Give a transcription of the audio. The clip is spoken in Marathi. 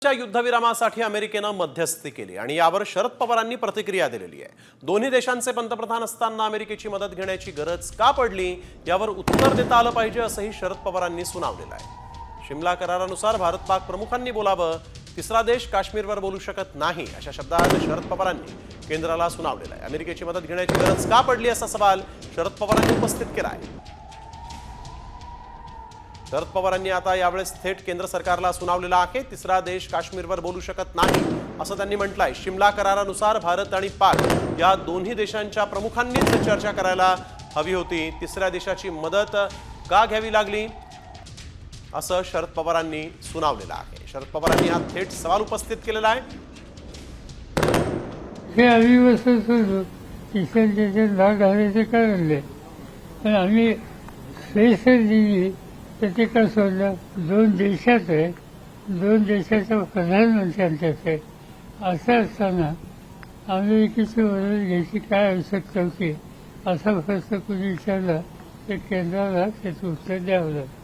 च्या युद्धविरामासाठी अमेरिकेनं मध्यस्थी केली आणि यावर शरद पवारांनी प्रतिक्रिया दिलेली आहे। दोन्ही देशांचे पंतप्रधान असताना अमेरिकेची मदत घेण्याची गरज का पडली यावर उत्तर देता आलं पाहिजे असंही शरद पवारांनी सुनावलेलं आहे। शिमला करारानुसार भारत पाक प्रमुखांनी बोलावं, तिसरा देश काश्मीरवर बोलू शकत नाही अशा शब्दात शरद पवारांनी केंद्राला सुनावलेलं आहे। अमेरिकेची मदत घेण्याची गरज का पडली असा सवाल शरद पवारांनी उपस्थित केला आहे। शरद पवारांनी आता यावेळेस थेट केंद्र सरकारला सुनावलेला आहे। तिसरा देश काश्मीरवर बोलू शकत नाही असं त्यांनी म्हटलंय। शिमला करारानुसार भारत आणि पाक या दोन्ही देशांच्या प्रमुखांनीच चर्चा करायला हवी होती। तिसऱ्या देशाची मदत का घ्यावी लागली असं शरद पवारांनी सुनावलेलं आहे। शरद पवारांनी हा थेट सवाल उपस्थित केलेला आहे। हे आम्ही तिसऱ्या देशात भाग घालायचे कारण पण आम्ही श्रेष्ठ दिली तर ते का सोडलं। दोन देशात आहे, दोन देशाच्या प्रधानमंत्र्यांच्यात आहे, असं असताना अमेरिकेची मदत घ्यायची काय आवश्यकता होती असा प्रश्न कुणी विचारला तर केंद्राला त्याचं उत्तर द्यावं लागतं।